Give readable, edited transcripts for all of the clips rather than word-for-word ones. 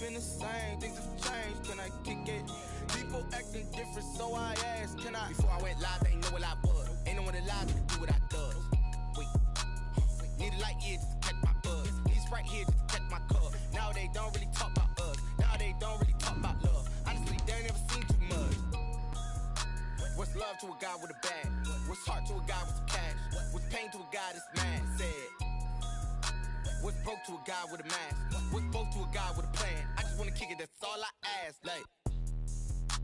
been the same, things have changed, can I kick it? People acting different, so I asked, can I? Before I went live, they ain't know what I was. Ain't no one alive to do what I does. Wait, need a light here just to catch my buzz. He's right here just to catch my cup. Now they don't really talk about us. Now they don't really talk about love. Honestly, they ain't never seen too much. What's love to a guy with a bag? What's heart to a guy with some cash? What's pain to a guy that's mad? Said. What's broke to a guy with a mask? What's both to a guy with a plan? I just wanna kick it, that's all I ask. Like,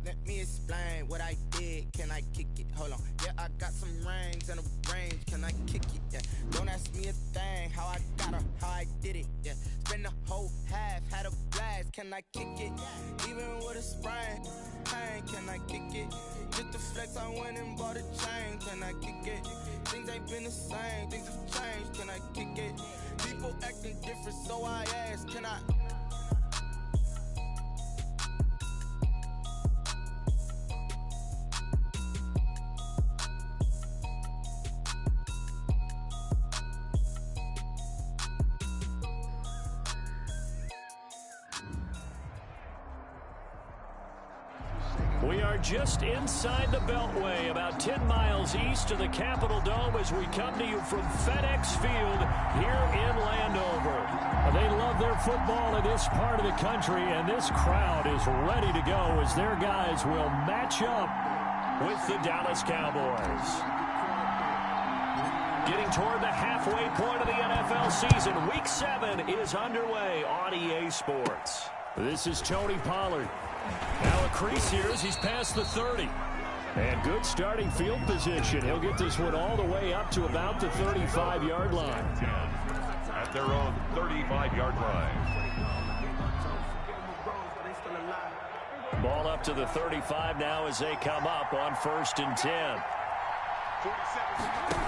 let me explain what I did. Can I kick it? Hold on. Yeah, I got some rings and a range. Can I kick it? Yeah. Don't ask me a thing. How I got her, how I did it. Yeah. Spend the whole half, had a blast. Can I kick it? Even with a sprain, pain. Can I kick it? Just to flex, I went and bought a chain. Can I kick it? Things ain't been the same. Things have changed. Can I kick it? People acting different, so I ask. Can I? We are just inside the Beltway, about 10 miles east of the Capitol Dome as we come to you from FedEx Field here in Landover. They love their football in this part of the country, and this crowd is ready to go as their guys will match up with the Dallas Cowboys. Getting toward the halfway point of the NFL season, Week 7 is underway on EA Sports. This is Tony Pollard. Now a crease here as he's past the 30. And good starting field position. He'll get this one all the way up to about the 35-yard line. At their own 35-yard line. Ball up to the 35 now as they come up on 1st and 10. 47.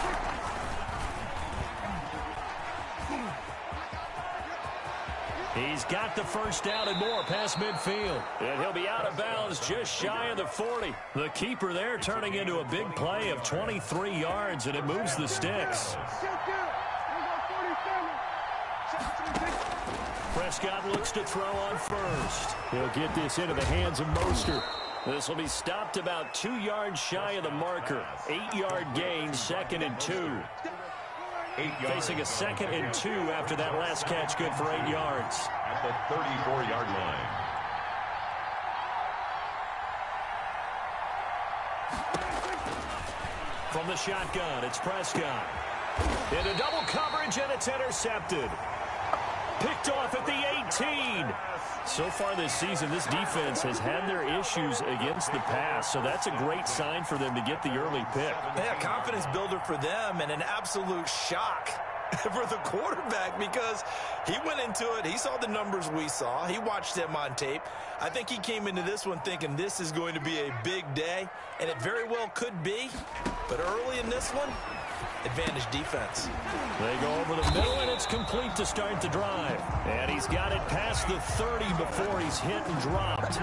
He's got the first down and more past midfield. And he'll be out of bounds just shy of the 40. The keeper there turning into a big play of 23 yards, and it moves the sticks. Prescott looks to throw on first. He'll get this into the hands of Mostert. This will be stopped about 2 yards shy of the marker. 8-yard gain, 2nd and 2. Facing a 2nd and 2 after that last catch, good for 8 yards. At the 34-yard line. From the shotgun, it's Prescott. Into double coverage, and it's intercepted. Picked off at the 18. So far this season, this defense has had their issues against the pass, so that's a great sign for them to get the early pick. Yeah, confidence builder for them and an absolute shock for the quarterback because he went into it. He saw the numbers we saw. He watched them on tape. I think he came into this one thinking this is going to be a big day, and it very well could be. But early in this one, advantage defense. They go over the middle, and it's complete to start the drive. And he's got it past the 30 before he's hit and dropped.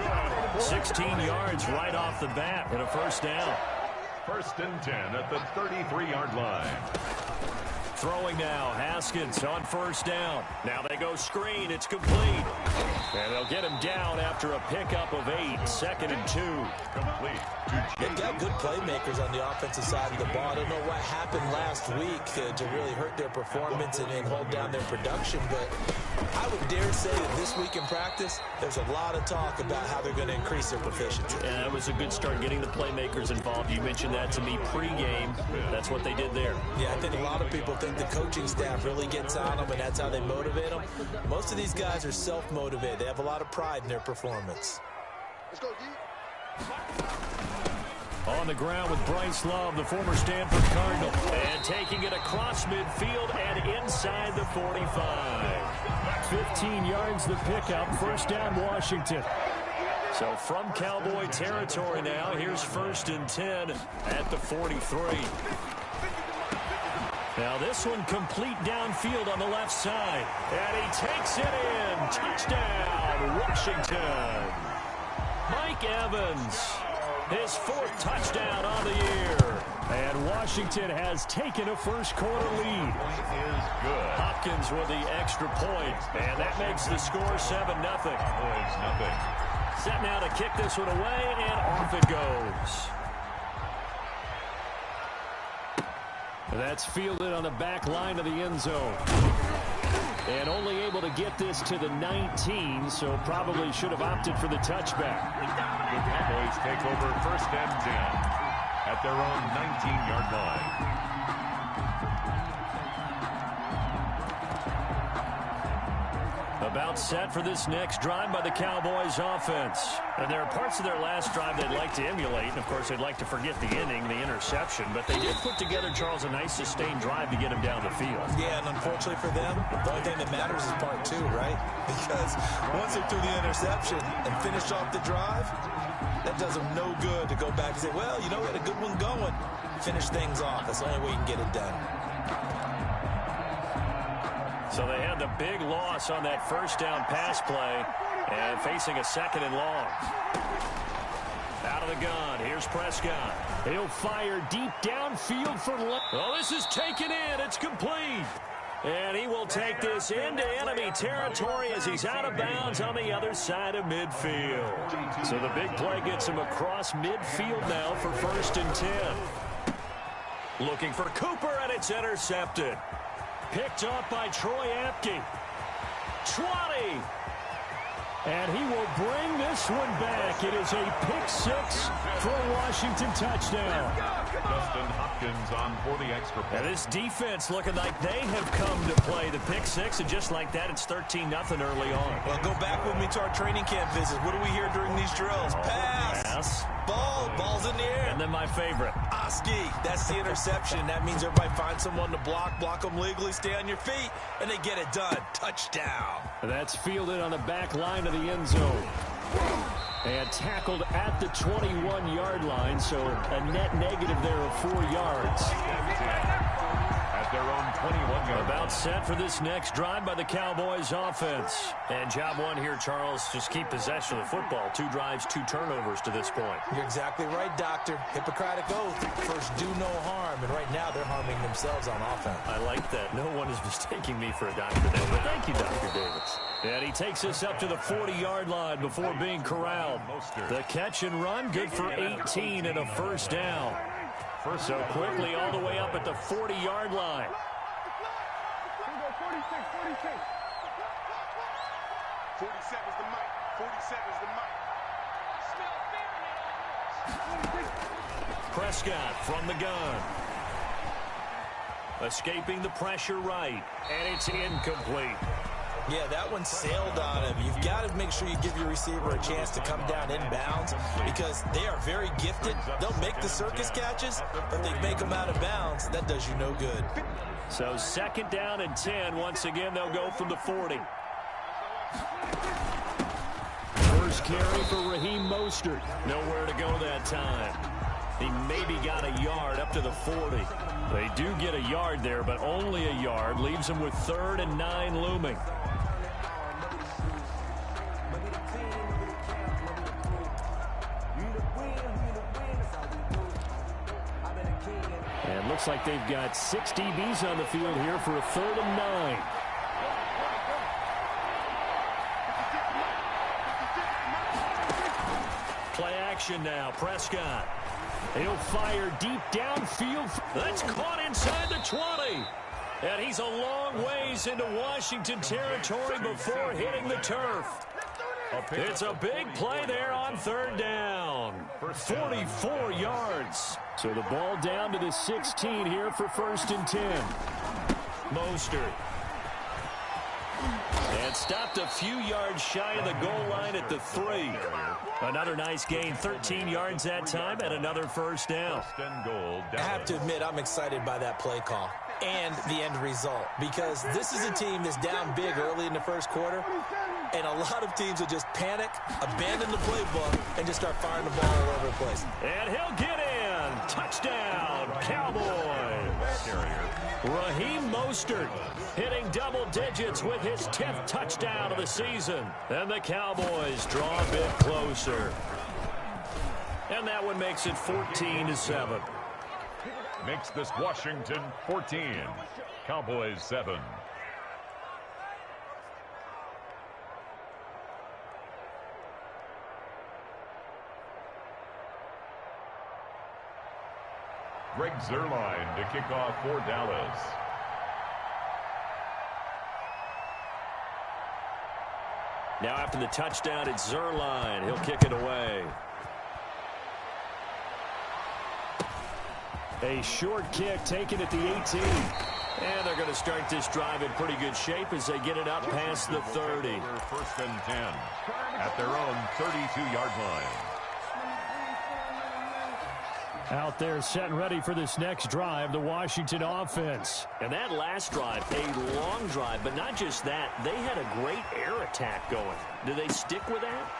16 yards right off the bat and a first down. 1st and 10 at the 33-yard line. Throwing now, Haskins on 1st down. Now they go screen, it's complete. And they'll get him down after a pickup of 8, 2nd and 2. Complete. They've got good playmakers on the offensive side of the ball. I don't know what happened last week to really hurt their performance and hold down their production, but I would dare say that this week in practice, there's a lot of talk about how they're going to increase their proficiency. Yeah, it was a good start getting the playmakers involved. You mentioned that to me pregame. That's what they did there. Yeah, I think a lot of people think the coaching staff really gets on them, and that's how they motivate them. Most of these guys are self-motivated. They have a lot of pride in their performance. Let's go, D. On the ground with Bryce Love, the former Stanford Cardinal. And taking it across midfield and inside the 45. 15 yards the pickup. 1st down, Washington. So from Cowboy territory now, here's 1st and 10 at the 43. Now this one complete downfield on the left side. And he takes it in. Touchdown, Washington. Mike Evans, his 4th touchdown on the year. And Washington has taken a first-quarter lead. Point is good. Hopkins with the extra point, and that makes the score 7-0. Cowboys nothing. Set now to kick this one away, and off it goes. That's fielded on the back line of the end zone. And only able to get this to the 19, so probably should have opted for the touchback. The Cowboys take over first and 10 at their own 19-yard line. About set for this next drive by the Cowboys offense. And there are parts of their last drive they'd like to emulate. And, of course, they'd like to forget the inning, the interception. But they did put together, Charles, a nice sustained drive to get him down the field. Yeah, and unfortunately for them, the only thing that matters is part two, right? Because once they threw the interception and finished off the drive, that does them no good to go back and say, well, you know, we had a good one going. Finish things off. That's the only way you can get it done. So they had the big loss on that first down pass play and facing a second and long. Out of the gun, here's Prescott. He'll fire deep downfield for left. Oh, this is taken in. It's complete. And he will take this into enemy territory as he's out of bounds on the other side of midfield. So the big play gets him across midfield now for first and 10. Looking for Cooper, and it's intercepted. Picked up by Troy Apke. 20. And he will bring this one back. It is a pick six for a Washington touchdown. Justin Hopkins on for the extra point. And this defense looking like they have come to play the pick six, and just like that, it's 13-0 early on. Well, go back with me to our training camp visits. What do we hear during these drills? Pass. Ball's in the air. And then my favorite. Oski, that's the interception. That means everybody finds someone to block them legally, stay on your feet, and they get it done. Touchdown. That's fielded on the back line of the end zone. And tackled at the 21-yard line, so a net negative there of 4 yards. At their own 21-yard About line. set for this next drive by the Cowboys offense. And job one here, Charles, just keep possession of the football. 2 drives, 2 turnovers to this point. You're exactly right, Doctor. Hippocratic oath. First, do no harm. And right now, they're harming themselves on offense. I like that. No one is mistaking me for a doctor there, but thank you, Dr. Davis. And he takes us up to the 40-yard line before being corralled. The catch and run, good for 18 and a first down. So quickly all the way up at the 40-yard line. 47's the mic. 47's the mic. Prescott from the gun. Escaping the pressure right. And it's incomplete. Yeah, that one sailed on him. You've got to make sure you give your receiver a chance to come down inbounds because they are very gifted. They'll make the circus catches, but they make them out of bounds. That does you no good. So second down and 10. Once again, they'll go from the 40. First carry for Raheem Mostert. Nowhere to go that time. He maybe got a yard up to the 40. They do get a yard there, but only a yard. Leaves them with 3rd and 9 looming. And looks like they've got 6 DBs on the field here for a 3rd and 9. Play action now. Prescott. He'll fire deep downfield. That's caught inside the 20. And he's a long ways into Washington territory before hitting the turf. It's a big play there on 3rd down. 44 yards. So the ball down to the 16 here for 1st and 10. Mostert. And stopped a few yards shy of the goal line at the 3. Another nice gain, 13 yards that time, and another first down. I have to admit, I'm excited by that play call and the end result because this is a team that's down big early in the first quarter, and a lot of teams will just panic, abandon the playbook, and just start firing the ball all over the place. And he'll get in. Touchdown, Cowboys. Raheem Mostert hitting double digits with his 10th touchdown of the season. And the Cowboys draw a bit closer. And that one makes it 14-7. makes this Washington 14, Cowboys 7. Greg Zuerlein to kick off for Dallas. Now after the touchdown, it's Zuerlein. He'll kick it away. A short kick taken at the 18. And they're going to start this drive in pretty good shape as they get it up past the 30. First and 10 at their own 32-yard line. Out there set and ready for this next drive, the Washington offense. And that last drive, a long drive, but not just that. They had a great air attack going. Do they stick with that?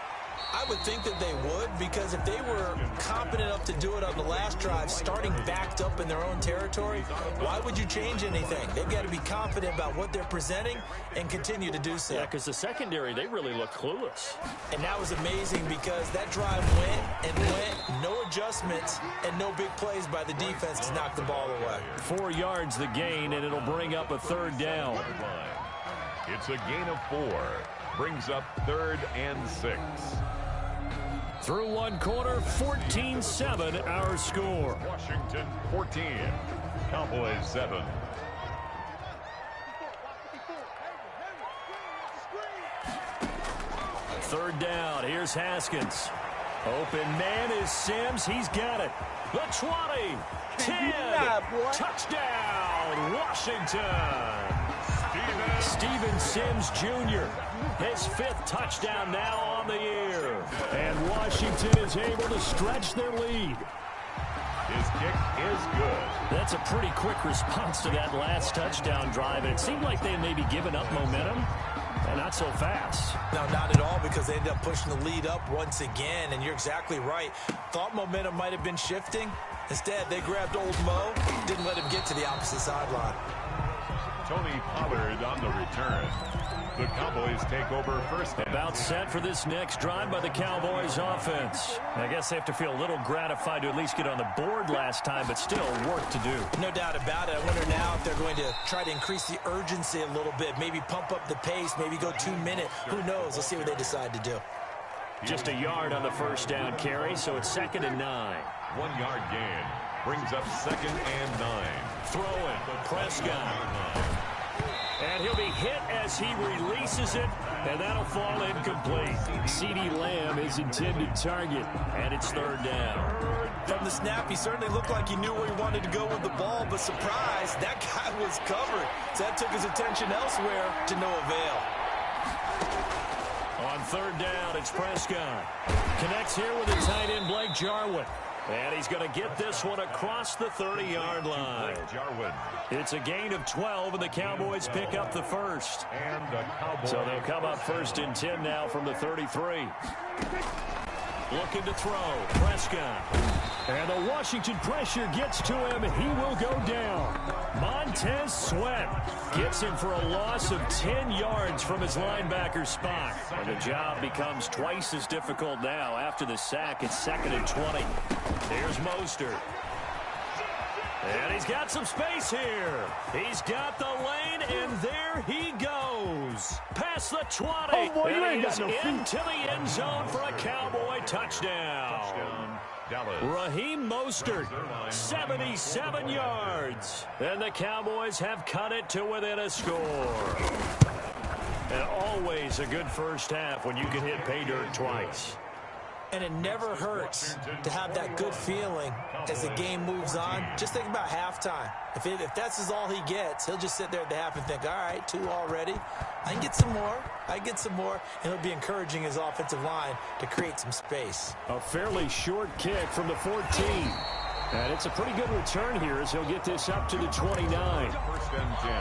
I would think that they would, because if they were competent enough to do it on the last drive, starting backed up in their own territory, why would you change anything? They've got to be confident about what they're presenting and continue to do so. Yeah, because the secondary, they really look clueless. And that was amazing because that drive went, no adjustments, and no big plays by the defense to knock the ball away. 4 yards the gain, and it'll bring up a third down. It's a gain of 4. Brings up 3rd and 6. Through one quarter, 14-7 our score. Washington 14, Cowboys 7. Third down, here's Haskins. Open man is Sims, he's got it. The 20, 10, touchdown, Washington. Steven Sims Jr., his 5th touchdown now on the year. And Washington is able to stretch their lead. His kick is good. That's a pretty quick response to that last touchdown drive. And it seemed like they had maybe given up momentum. And not so fast. No, not at all, because they ended up pushing the lead up once again. And you're exactly right. Thought momentum might have been shifting. Instead, they grabbed old Mo, didn't let him get to the opposite sideline. Tony Pollard on the return. The Cowboys take over first. About set for this next drive by the Cowboys offense. I guess they have to feel a little gratified to at least get on the board last time, but still work to do. No doubt about it. I wonder now if they're going to try to increase the urgency a little bit, maybe pump up the pace, maybe go 2 minutes. Who knows? Let's see what they decide to do. Just a yard on the first down carry, so it's 2nd and 9. 1 yard gain. Brings up 2nd and 9. Throwing, Prescott. And he'll be hit as he releases it, and that'll fall incomplete. CeeDee Lamb is intended target, and it's 3rd down. From the snap, he certainly looked like he knew where he wanted to go with the ball, but surprise, that guy was covered. So that took his attention elsewhere to no avail. On 3rd down, it's Prescott. Connects here with the tight end, Blake Jarwin. And he's going to get this one across the 30-yard line. It's a gain of 12, and the Cowboys pick up the first. So they'll come up 1st and 10 now from the 33. Looking to throw, Prescott. And the Washington pressure gets to him. He will go down. Montez Sweat gets him for a loss of 10 yards from his linebacker spot. And the job becomes twice as difficult now. After the sack, it's 2nd and 20. Here's Mostert. And he's got some space here. He's got the lane, and there he goes. Past the 20. Oh, boy, and he's into the end zone for a Cowboy touchdown. Raheem Mostert, 77 yards. And the Cowboys have cut it to within a score. And always a good first half when you can hit pay dirt twice. And it never hurts to have that good feeling as the game moves on. Just think about halftime. If that's all he gets, he'll just sit there at the half and think, all right, 2 already. I can get some more. And he'll be encouraging his offensive line to create some space. A fairly short kick from the 14. And it's a pretty good return here as he'll get this up to the 29. 1st and 10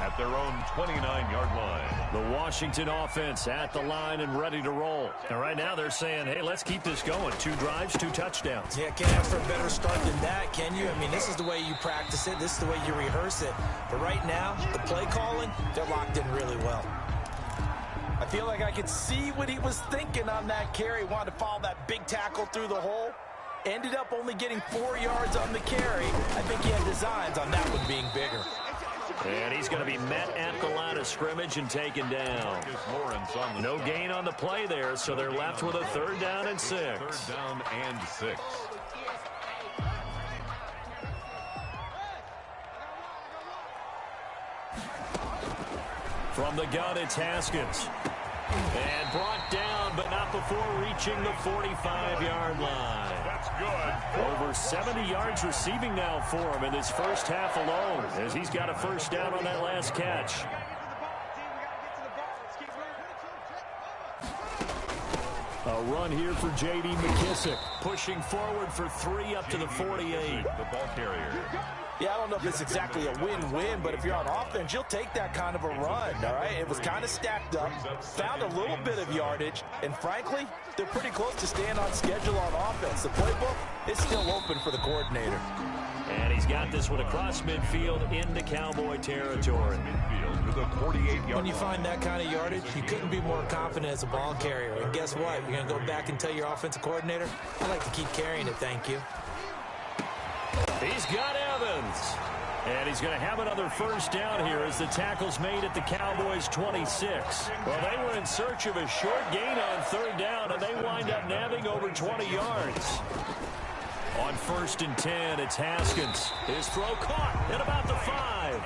at their own 29-yard line. The Washington offense at the line and ready to roll. And right now they're saying, hey, let's keep this going. 2 drives, 2 touchdowns. Yeah, can't ask for a better start than that, can you? I mean, this is the way you practice it. This is the way you rehearse it. But right now, the play calling, they're locked in really well. I feel like I could see what he was thinking on that carry. Wanted to follow that big tackle through the hole. Ended up only getting 4 yards on the carry. I think he had designs on that one being bigger. And he's going to be met at the line of scrimmage and taken down. No gain on the play there, so they're left with a 3rd down and 6. 3rd down and 6. From the gun, it's Haskins. And brought down, but not before reaching the 45-yard line. That's good. Over 70 yards receiving now for him in this first half alone, as he's got a 1st down on that last catch. A run here for J.D. McKissick, pushing forward for 3 up to the 48. The ball carrier. Yeah, I don't know if it's exactly a win-win, but if you're on offense, you'll take that kind of a run, all right? It was kind of stacked up, found a little bit of yardage, and frankly, they're pretty close to staying on schedule on offense. The playbook is still open for the coordinator. And he's got this one across midfield into Cowboy territory. Midfield to the 48-yard When you find that kind of yardage, you couldn't be more confident as a ball carrier. And guess what? You're going to go back and tell your offensive coordinator, I like to keep carrying it, thank you. He's got Evans. And he's going to have another 1st down here as the tackle's made at the Cowboys' 26. Well, they were in search of a short gain on 3rd down, and they wind up nabbing over 20 yards. On 1st and 10, it's Haskins. His throw caught at about the 5.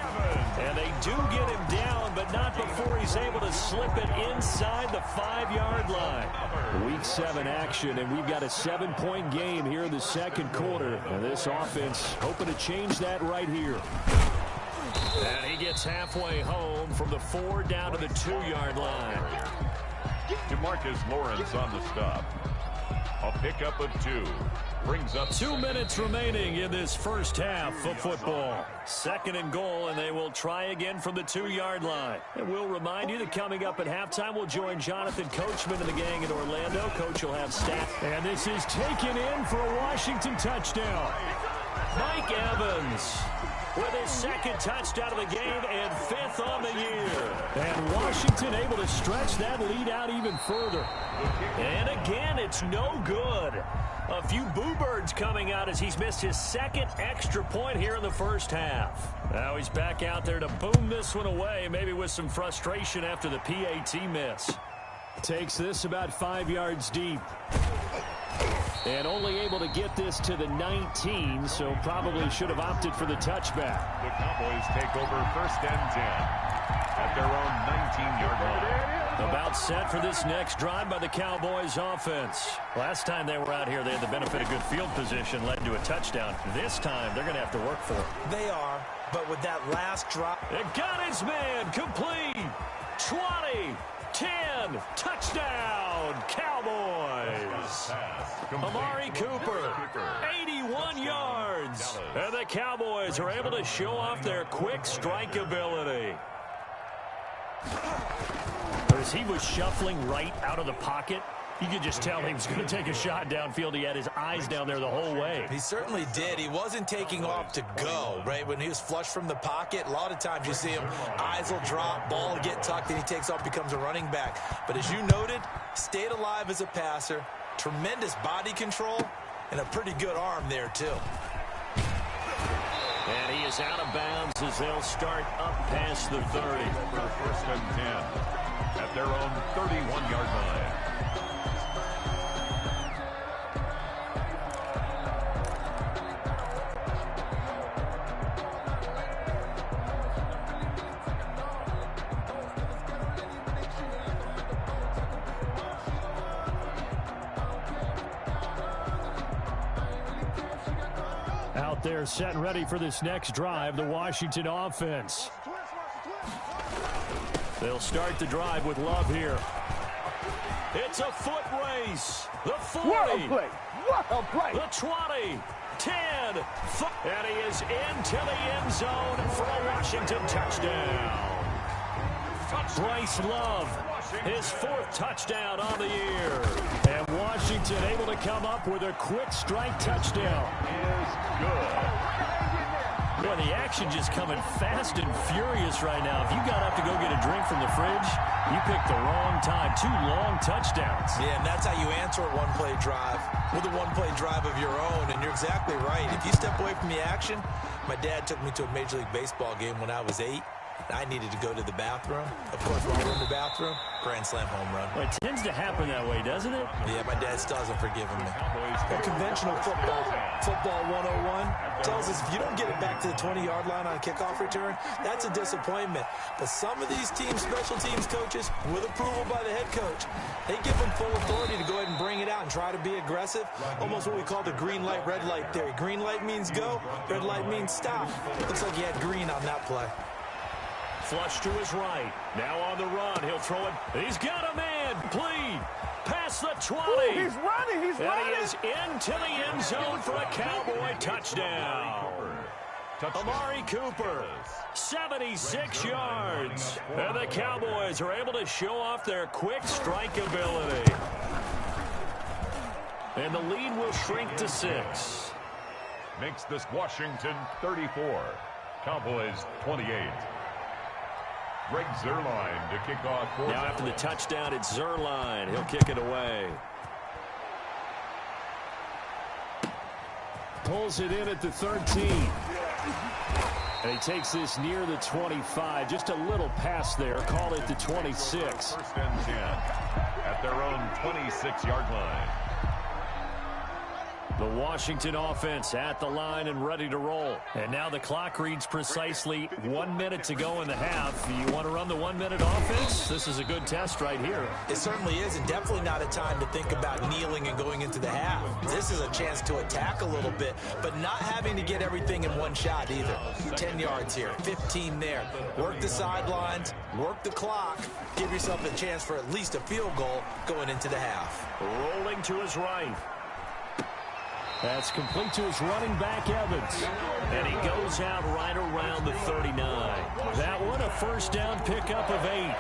And they do get him down, but not before he's able to slip it inside the 5-yard line. Week 7 action, and we've got a 7-point game here in the 2nd quarter. And this offense hoping to change that right here. And he gets halfway home from the 4 down to the 2-yard line. DeMarcus Lawrence on the stop. A pickup of 2. Brings up 2 minutes remaining in this first half of football. 2nd and goal, and they will try again from the 2-yard line. And we'll remind you that coming up at halftime, we'll join Jonathan Coachman and the gang in Orlando. Coach will have stats. And this is taken in for a Washington touchdown. Mike Evans with his 2nd touchdown of the game and 5th on the year. And Washington able to stretch that lead out even further. And again, it's no good. A few boo birds coming out as he's missed his 2nd extra point here in the first half. Now he's back out there to boom this one away, maybe with some frustration after the PAT miss. Takes this about 5 yards deep. And only able to get this to the 19, so probably should have opted for the touchback. The Cowboys take over 1st and 10 at their own 19-yard line. About set for this next drive by the Cowboys offense. Last time they were out here, they had the benefit of good field position, led to a touchdown. This time, they're going to have to work for it. They are, but with that last drop. It got his man complete. 20, 10, touchdown, Cowboys. Amari Cooper, 81 yards. And the Cowboys are able to show off their quick strike ability. As he was shuffling right out of the pocket, you could just tell he was going to take a shot downfield. He had his eyes down there the whole way. He certainly did. He wasn't taking off to go, right? When he was flush from the pocket, a lot of times you see him, eyes will drop, ball will get tucked, and he takes off, becomes a running back. But as you noted, stayed alive as a passer, tremendous body control, and a pretty good arm there, too. And he is out of bounds as they'll start up past the 30. For 1st and 10 at their own 31-yard line. Out there set and ready for this next drive, the Washington offense. They'll start the drive with Love here. It's a foot race. The 40. What a play. What a play. The 20. 10. And he is into the end zone for a Washington touchdown. Bryce Love, his 4th touchdown on the year. And Washington able to come up with a quick strike touchdown. Is good. Boy, the action just coming fast and furious right now. If you got up to go get a drink from the fridge, you picked the wrong time. 2 long touchdowns. Yeah, and that's how you answer a one-play drive with a one-play drive of your own. And you're exactly right. If you step away from the action, my dad took me to a Major League Baseball game when I was 8. I needed to go to the bathroom. Of course, while we're in the bathroom, grand slam home run. Well, it tends to happen that way, doesn't it? Yeah, my dad still hasn't forgiven me. Well, conventional football 101 tells us if you don't get it back to the 20-yard line on a kickoff return, that's a disappointment. But some of these teams, special teams coaches, with approval by the head coach, they give them full authority to go ahead and bring it out and try to be aggressive. Almost what we call the green light, red light theory. Green light means go, red light means stop. Looks like he had green on that play. Flush to his right. Now on the run. He'll throw it. He's got a man. Complete. Past the 20. Ooh, he's running. He's and running. he is into the end zone for a Cowboy touchdown. Amari Cooper, 76 yards. And the Cowboys are able to show off their quick strike ability. And the lead will shrink to 6. Makes this Washington 34. Cowboys 28. Greg Zuerlein to kick off. Now after the touchdown, it's Zuerlein. He'll kick it away. Pulls it in at the 13. And he takes this near the 25. Just a little pass there. Call it the 26. First and 10 at their own 26-yard line. The Washington offense at the line and ready to roll. And now the clock reads precisely 1 minute to go in the half. You want to run the 1 minute offense? This is a good test right here. It certainly is, and definitely not a time to think about kneeling and going into the half. This is a chance to attack a little bit, but not having to get everything in one shot either. 10 yards here, 15 there. Work the sidelines, work the clock, give yourself a chance for at least a field goal going into the half. Rolling to his right. That's complete to his running back, Evans. And he goes out right around the 39. That one, a first down pickup of 8.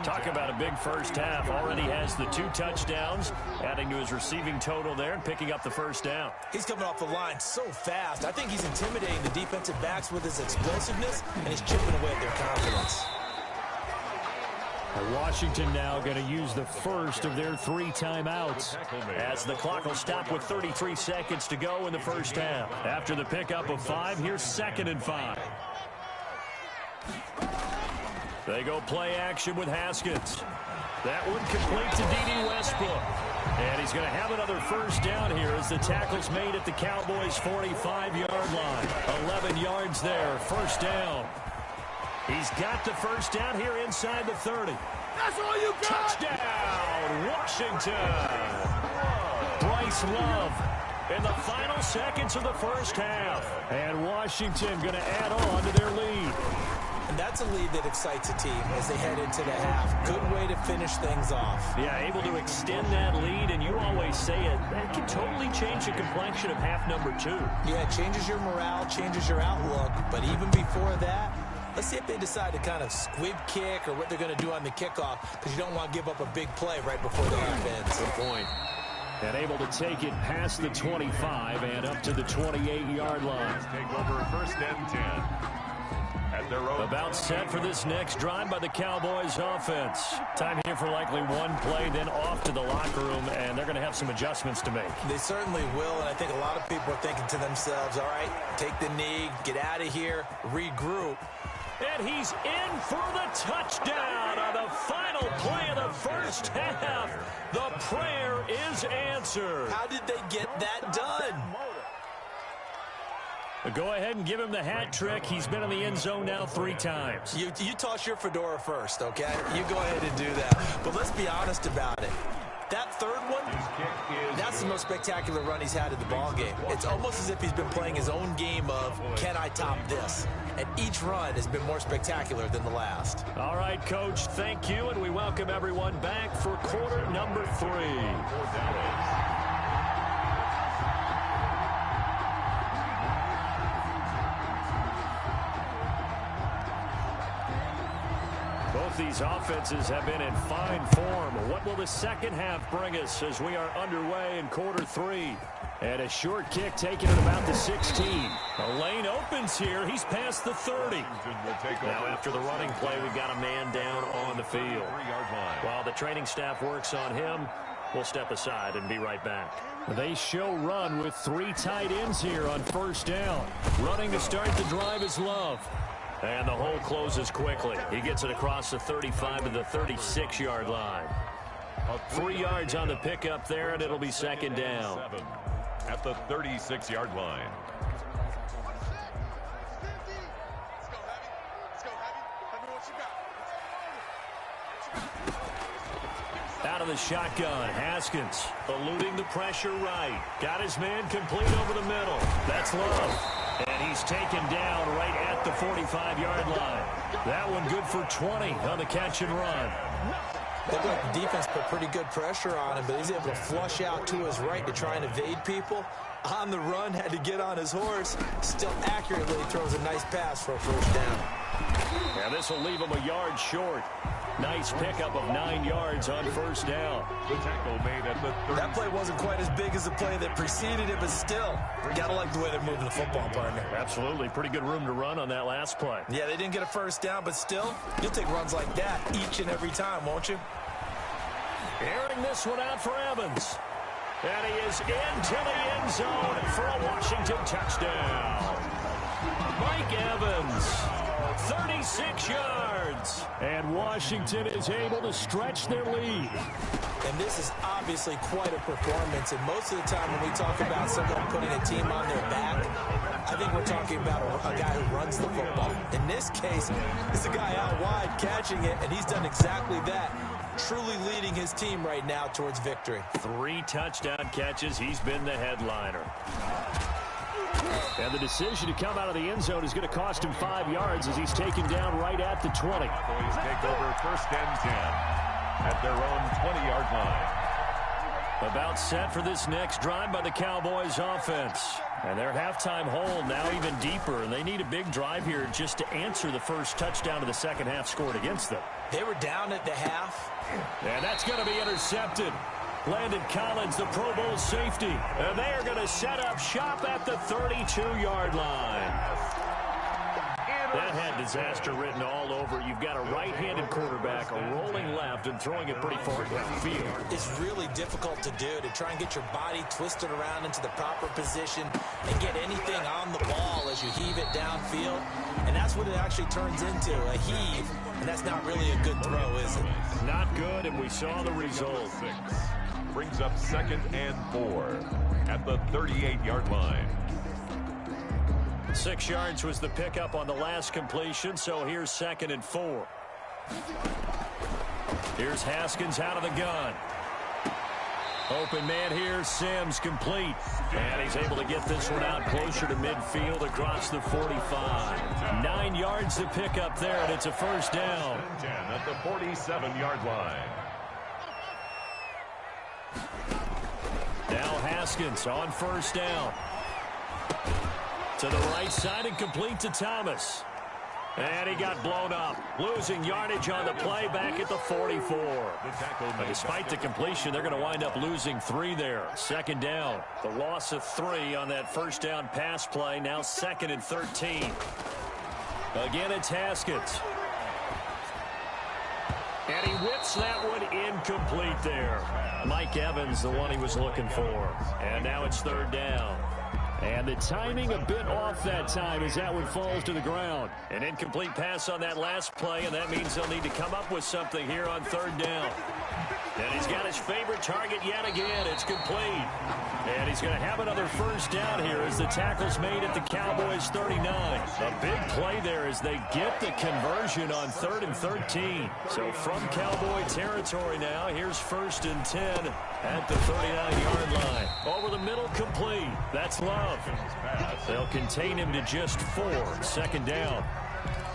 Talk about a big first half. Already has the 2 touchdowns, adding to his receiving total there and picking up the first down. He's coming off the line so fast. I think he's intimidating the defensive backs with his explosiveness, and he's chipping away at their confidence. Washington now going to use the first of their 3 timeouts as the clock will stop with 33 seconds to go in the first half. After the pickup of 5, here's 2nd and 5. They go play action with Haskins. That one complete to D.D. Westbrook. And he's going to have another first down here as the tackle's made at the Cowboys' 45-yard line. 11 yards there, first down. He's got the first down here inside the 30. That's all you got. Touchdown, Washington. Bryce Love in the final seconds of the first half. And Washington going to add on to their lead. And that's a lead that excites a team as they head into the half. Good way to finish things off. Yeah, able to extend that lead, and you always say it, that can totally change the complexion of half number 2. Yeah, it changes your morale, changes your outlook. But even before that, let's see if they decide to kind of squib kick or what they're going to do on the kickoff, because you don't want to give up a big play right before the half ends. Good point. And able to take it past the 25 and up to the 28-yard line. Take over first and 10. At their own. About set for this next drive by the Cowboys offense. Time here for likely one play, then off to the locker room, and they're going to have some adjustments to make. They certainly will, and I think a lot of people are thinking to themselves, all right, take the knee, get out of here, regroup. And he's in for the touchdown on the final play of the first half. The prayer is answered. How did they get that done? Go ahead and give him the hat trick. He's been in the end zone now 3 times. You toss your fedora first, okay? You go ahead and do that. But let's be honest about it. That third one, that's the most spectacular run he's had in the ballgame. It's almost as if he's been playing his own game of, can I top this? And each run has been more spectacular than the last. All right, Coach, thank you, and we welcome everyone back for quarter number 3. Both these offenses have been in fine form. What will the second half bring us as we are underway in quarter 3? And a short kick taken at about the 16. A lane opens here. He's past the 30. Now after the running play, we've got a man down on the field. While the training staff works on him, we'll step aside and be right back. They show run with 3 tight ends here on first down. Running to start the drive is Love. And the hole closes quickly. He gets it across the 35 to the 36-yard line. 3 yards on the pickup there, and it'll be second down. At the 36-yard line. Out of the shotgun, Haskins eluding the pressure right. Got his man complete over the middle. That's Love. And he's taken down right at the 45-yard line. That one good for 20 on the catch and run. Looked like the defense put pretty good pressure on him, but he's able to flush out to his right to try and evade people. On the run, had to get on his horse. Still accurately throws a nice pass for a first down. Yeah, this will leave him a yard short. Nice pickup of 9 yards on first down. The tackle made at the 30. That play wasn't quite as big as the play that preceded it, but still, gotta like the way they're moving the football, partner. Absolutely. Pretty good room to run on that last play. Yeah, they didn't get a first down, but still, you'll take runs like that each and every time, won't you? Airing this one out for Evans. And he is into the end zone for a Washington touchdown. Mike Evans, 36 yards. And Washington is able to stretch their lead. And this is obviously quite a performance. And most of the time when we talk about someone putting a team on their back, I think we're talking about a guy who runs the football. In this case, it's a guy out wide catching it, and he's done exactly that. Truly leading his team right now towards victory. 3 touchdown catches. He's been the headliner. And the decision to come out of the end zone is going to cost him 5 yards as he's taken down right at the 20. Cowboys take over first and 10 at their own 20-yard line. About set for this next drive by the Cowboys offense. And their halftime hole now even deeper, and they need a big drive here just to answer the first touchdown of the second half scored against them. They were down at the half. And that's going to be intercepted. Landon Collins, the Pro Bowl safety. And they are going to set up shop at the 32-yard line. That had disaster written all over it. You've got a right-handed quarterback, a rolling left, and throwing it pretty far downfield. It's really difficult to do, to try and get your body twisted around into the proper position and get anything on the ball as you heave it downfield. And that's what it actually turns into, a heave. And that's not really a good throw, is it? Not good, and we saw the result. 6 brings up second and 4 at the 38-yard line. 6 yards was the pickup on the last completion, so here's second and 4. Here's Haskins out of the gun. Open man here, Sims complete. And he's able to get this one out closer to midfield across the 45. 9 yards to pick up there, and it's a first down. 10 at the 47-yard line. Now Haskins on first down. To the right side and complete to Thomas. And he got blown up. Losing yardage on the play back at the 44. But despite the completion, they're going to wind up losing 3 there. Second down. The loss of 3 on that first down pass play. Now second and 13. Again, it's Haskins. And he whips that one incomplete there. Mike Evans, the one he was looking for. And now it's third down. And the timing a bit off that time as that one falls to the ground. An incomplete pass on that last play, and that means they'll need to come up with something here on third down. And he's got his favorite target yet again. It's complete. And he's going to have another first down here as the tackle's made at the Cowboys 39. A big play there as they get the conversion on 3rd and 13. So from Cowboy territory now, here's 1st and 10 at the 39-yard line. Over the middle, complete. That's Love. They'll contain him to just 4. Second down.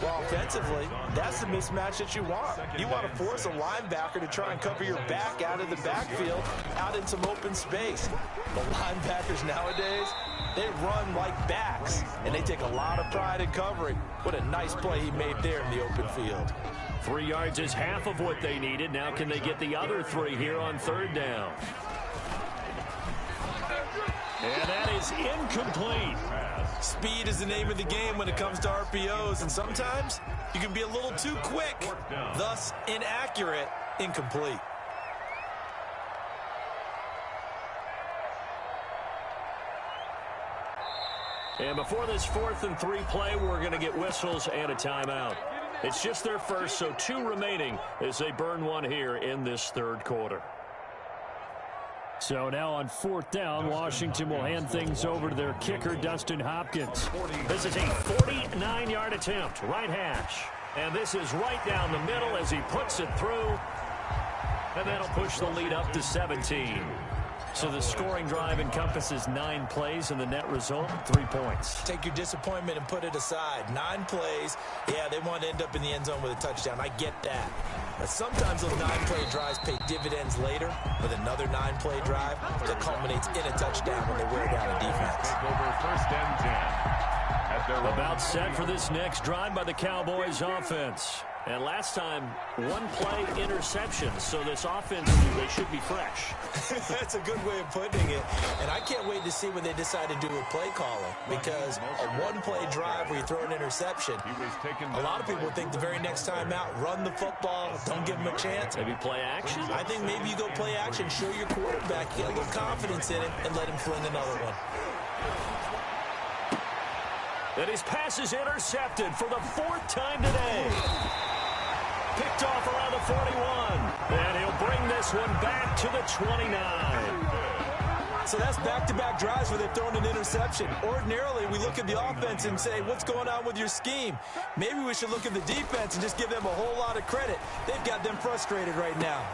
Well, offensively, that's the mismatch that you want. You want to force a linebacker to try and cover your back out of the backfield, out in some open space. The linebackers nowadays, they run like backs, and they take a lot of pride in covering. What a nice play he made there in the open field. 3 yards is half of what they needed. Now can they get the other 3 here on third down? And that is incomplete. Speed is the name of the game when it comes to RPOs, and sometimes you can be a little too quick, thus inaccurate, incomplete. And before this 4th and 3 play, we're going to get whistles and a timeout. It's just their first, so 2 remaining as they burn one here in this 3rd quarter. So now on 4th down, Washington will hand things over to their kicker, Dustin Hopkins. This is a 49-yard attempt, right hash. And this is right down the middle as he puts it through. And that'll push the lead up to 17. So the scoring drive encompasses 9 plays, and the net result, 3 points. Take your disappointment and put it aside. 9 plays, yeah, they want to end up in the end zone with a touchdown. I get that. But sometimes those 9-play drives pay dividends later with another 9-play drive that culminates in a touchdown when they wear down a defense. Take over 1st and 10. About set for this next drive by the Cowboys offense. And last time, 1-play interception. So this offense, they should be fresh. That's a good way of putting it. And I can't wait to see what they decide to do with play calling. Because a 1-play drive where you throw an interception, a lot of people think the very next time out, run the football, don't give them a chance. Maybe play action? I think maybe you go play action, show your quarterback, get a little confidence in him, and let him fling another one. And his pass is intercepted for the 4th time today. Picked off around the 41. And he'll bring this one back to the 29. So that's back-to-back drives where they've thrown an interception. Ordinarily, we look at the offense and say, what's going on with your scheme? Maybe we should look at the defense and just give them a whole lot of credit. They've got them frustrated right now.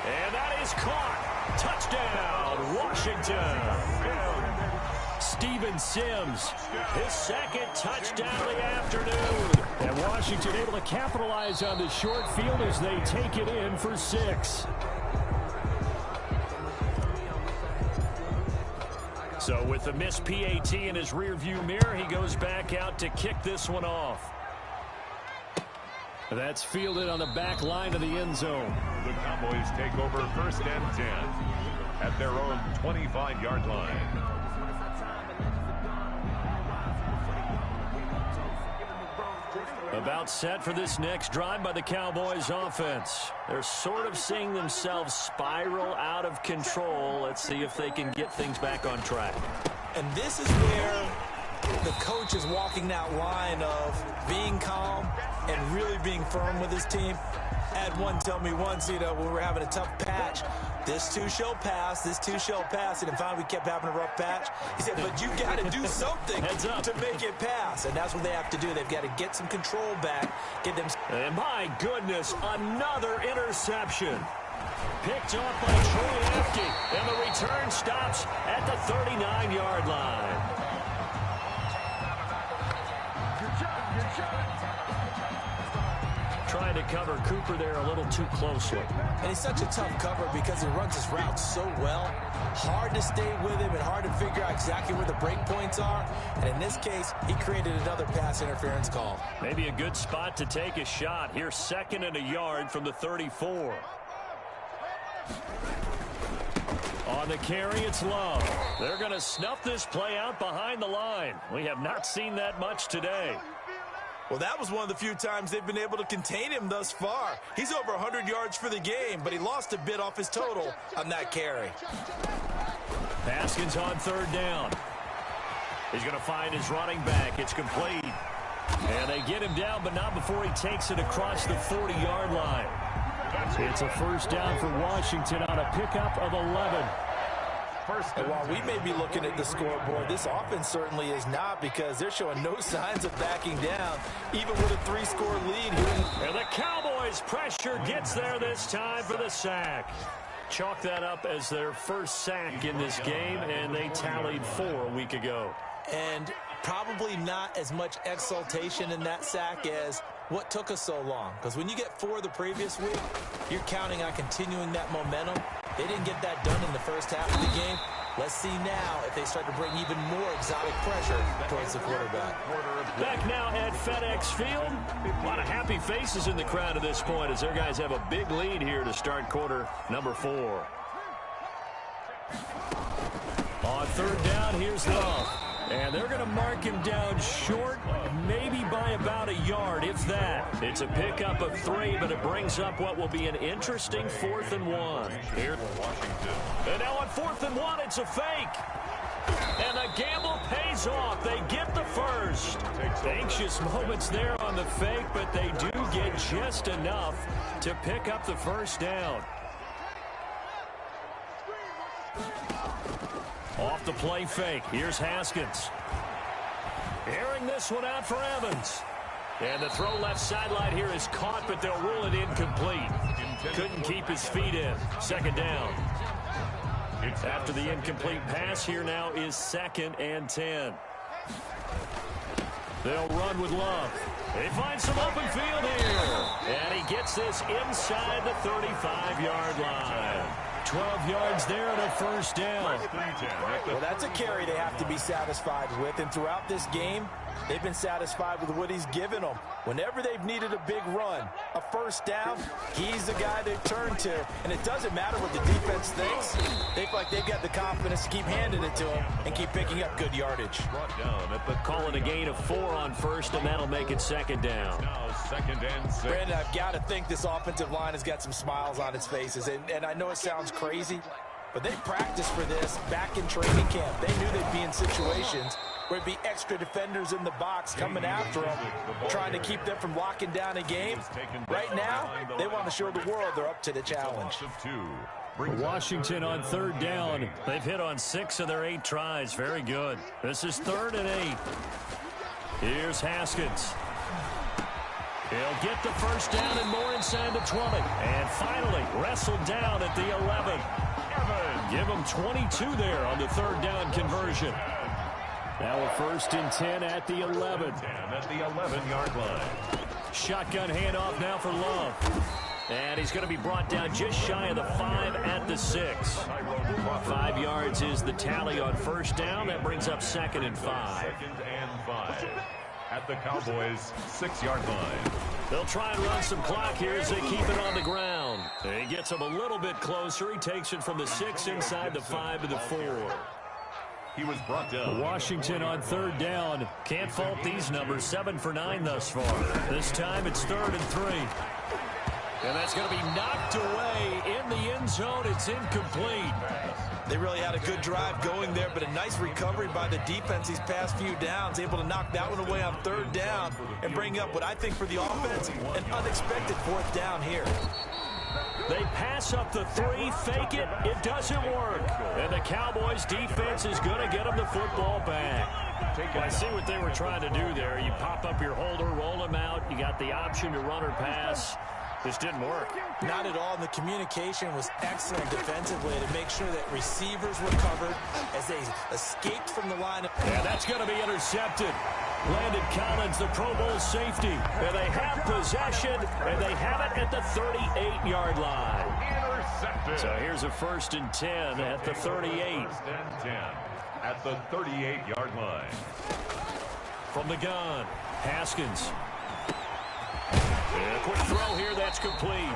And that is caught. Touchdown, Washington. Steven Sims, his 2nd touchdown of the afternoon. And Washington able to capitalize on the short field as they take it in for 6. So with the missed PAT in his rearview mirror, he goes back out to kick this one off. That's fielded on the back line of the end zone. The Cowboys take over 1st and 10 at their own 25-yard line. About set for this next drive by the Cowboys offense. They're sort of seeing themselves spiral out of control. Let's see if they can get things back on track. And this is where the coach is walking that line of being calm and really being firm with his team. I had one tell me once, when we were having a tough patch, this too shall pass, this too shall pass. And finally we kept having a rough patch. He said, but you got to do something to make it pass. And that's what they have to do. They've got to get some control back, get them. And my goodness, another interception. Picked off by Troy Apke. And the return stops at the 39-yard line. Trying to cover Cooper there a little too closely. And he's such a tough cover because he runs his route so well. Hard to stay with him and hard to figure out exactly where the break points are. And in this case, he created another pass interference call. Maybe a good spot to take a shot. Here's 2nd and a yard from the 34. On the carry, it's Love. They're going to snuff this play out behind the line. We have not seen that much today. Well, that was one of the few times they've been able to contain him thus far. He's over 100 yards for the game, but he lost a bit off his total on that carry. Haskins on 3rd down. He's going to find his running back. It's complete. And they get him down, but not before he takes it across the 40-yard line. It's a 1st down for Washington on a pickup of 11. And while we may be looking at the scoreboard, this offense certainly is not, because they're showing no signs of backing down, even with a 3-score lead here. And the Cowboys' pressure gets there this time for the sack. Chalk that up as their first sack in this game, and they tallied 4 a week ago. And probably not as much exultation in that sack as what took us so long. Because when you get 4 the previous week, you're counting on continuing that momentum. They didn't get that done in the first half of the game. Let's see now if they start to bring even more exotic pressure towards the quarterback. Back now at FedEx Field. A lot of happy faces in the crowd at this point as their guys have a big lead here to start quarter number 4. On 3rd down, down. Here's Love. And they're going to mark him down short, maybe by about a yard, if that. It's a pickup of 3, but it brings up what will be an interesting 4th and 1. Here, Washington. And now on 4th and 1, it's a fake. And the gamble pays off. They get the first. Anxious moments there on the fake, but they do get just enough to pick up the first down. Off the play fake. Here's Haskins. Airing this one out for Evans. And the throw left sideline here is caught, but they'll rule it incomplete. Couldn't keep his feet in. Second down. After the incomplete pass, here now is 2nd and 10. They'll run with Love. They find some open field here. And he gets this inside the 35-yard line. 12 yards there and a first down. Well, that's a carry they have to be satisfied with. And throughout this game, they've been satisfied with what he's given them. Whenever they've needed a big run, a first down, he's the guy they've turned to. And it doesn't matter what the defense thinks. They feel like they've got the confidence to keep handing it to him and keep picking up good yardage. Call it a gain of 4 on first, and that'll make it 2nd down. Now 2nd and 6. Brandon, I've got to think this offensive line has got some smiles on its faces. And I know it sounds crazy, but they practiced for this back in training camp. They knew they'd be in situations where it'd be extra defenders in the box coming after them, trying to keep them from locking down a game. Right now, they want to show the world they're up to the challenge. Washington on 3rd down. They've hit on 6 of their 8 tries. Very good. This is 3rd and 8. Here's Haskins. He'll get the first down and more inside the 20. And finally wrestled down at the 11. Give him 22 there on the 3rd down conversion. Now a 1st and 10 at the 11. At the 11-yard line. Shotgun handoff now for Love. And he's going to be brought down just shy of the 5 at the 6. 5 yards is the tally on first down. That brings up 2nd and 5. 2nd and 5. At the Cowboys' 6-yard line. They'll try and run some clock here as they keep it on the ground. He gets him a little bit closer. He takes it from the 6 inside the 5 to the 4. He was brought down. Washington on 3rd down. Can't fault these numbers. 7 for 9 thus far. This time it's 3rd and 3. And that's going to be knocked away in the end zone. It's incomplete. They really had a good drive going there, but a nice recovery by the defense these past few downs, able to knock that one away on 3rd down and bring up what I think for the offense, an unexpected 4th down here. They pass up the 3, fake it, it doesn't work. And the Cowboys defense is going to get them the football back. I see what they were trying to do there. You pop up your holder, roll him out. You got the option to run or pass. This didn't work. Not at all. And the communication was excellent defensively to make sure that receivers were covered as they escaped from the line. And that's going to be intercepted. Landon Collins, the Pro Bowl safety. And they have possession, and they have it at the 38-yard line. Intercepted. So here's a 1st and 10 at the 38. 1st and 10 at the 38-yard line. From the gun, Haskins. And a quick throw here, that's complete.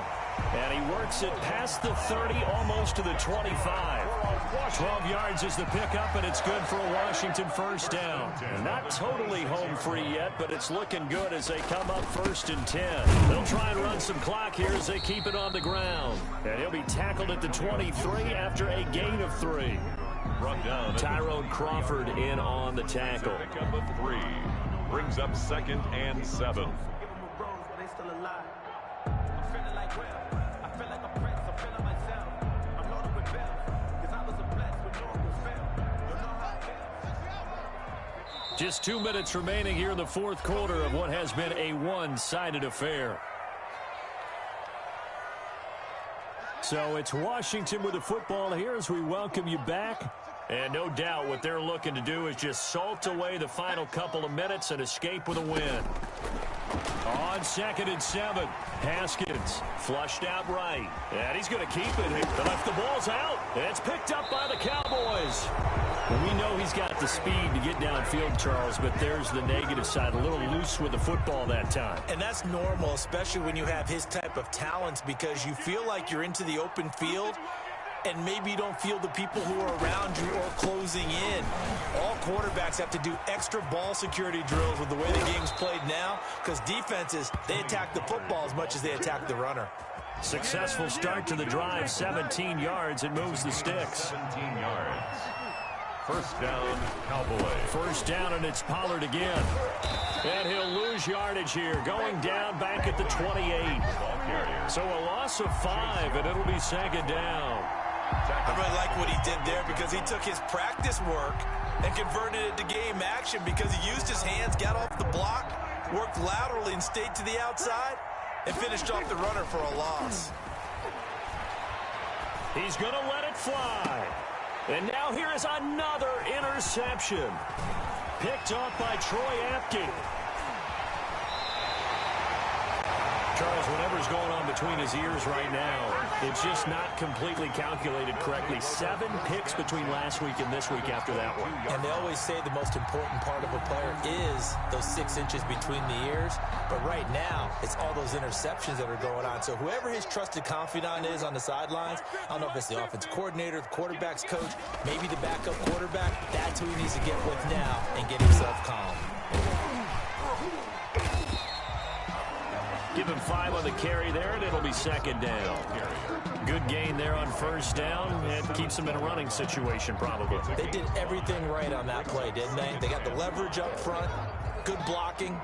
And he works it past the 30, almost to the 25. 12 yards is the pickup, and it's good for a Washington first down. Not totally home free yet, but it's looking good as they come up 1st and 10. They'll try and run some clock here as they keep it on the ground. And he'll be tackled at the 23 after a gain of 3. Tyrone Crawford in on the tackle. Pickup of 3 brings up 2nd and 7. Just 2 minutes remaining here in the 4th quarter of what has been a one-sided affair. So it's Washington with the football here as we welcome you back. And no doubt what they're looking to do is just salt away the final couple of minutes and escape with a win. On 2nd and 7, Haskins flushed out right. And he's going to keep it. Left the ball's out. It's picked up by the Cowboys. And we know he's got the speed to get downfield, Charles, but there's the negative side. A little loose with the football that time. And that's normal, especially when you have his type of talents, because you feel like you're into the open field and maybe you don't feel the people who are around you or closing in. All quarterbacks have to do extra ball security drills with the way the game's played now, because defenses, they attack the football as much as they attack the runner. Successful start to the drive, 17 yards, and moves the sticks. 17 yards. First down, Cowboys. First down, and it's Pollard again. And he'll lose yardage here, going down back at the 28. So a loss of 5, and it'll be second down. I really like what he did there because he took his practice work and converted it to game action because he used his hands, got off the block, worked laterally and stayed to the outside, and finished off the runner for a loss. He's going to let it fly. And now here is another interception. Picked off by Troy Apke. Charles, whatever's going on between his ears right now, it's just not completely calculated correctly. 7 picks between last week and this week after that one. And they always say the most important part of a player is those 6 inches between the ears. But right now, it's all those interceptions that are going on. So whoever his trusted confidant is on the sidelines, I don't know if it's the offense coordinator, the quarterback's coach, maybe the backup quarterback, that's who he needs to get with now and get himself calm. Give him 5 on the carry there, and it'll be second down. Good gain there on first down. It keeps him in a running situation, probably. They did everything right on that play, didn't they? They got the leverage up front, good blocking,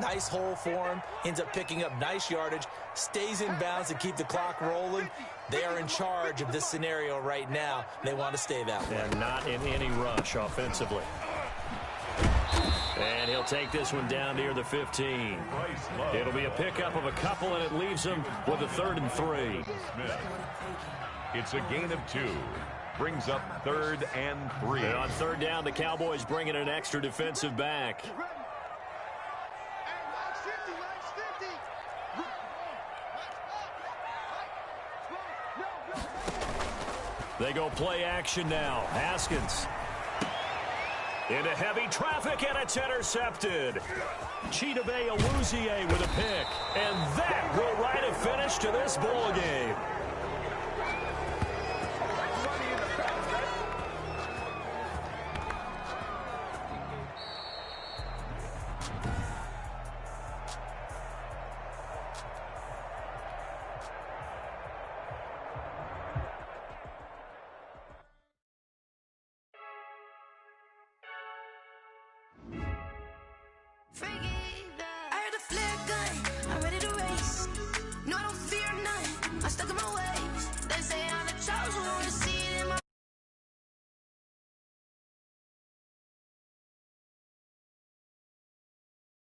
nice hole for him, ends up picking up nice yardage, stays in bounds to keep the clock rolling. They are in charge of this scenario right now. They want to stay that way. And not in any rush offensively. And he'll take this one down near the 15. It'll be a pickup of a couple, and it leaves him with a 3rd and 3. It's a gain of 2. Brings up 3rd and 3. And on 3rd down, the Cowboys bring in an extra defensive back. They go play action now. Haskins. Into heavy traffic, and it's intercepted. Chidobe Awuzie with a pick. And that will write a finish to this ball game. Freaky.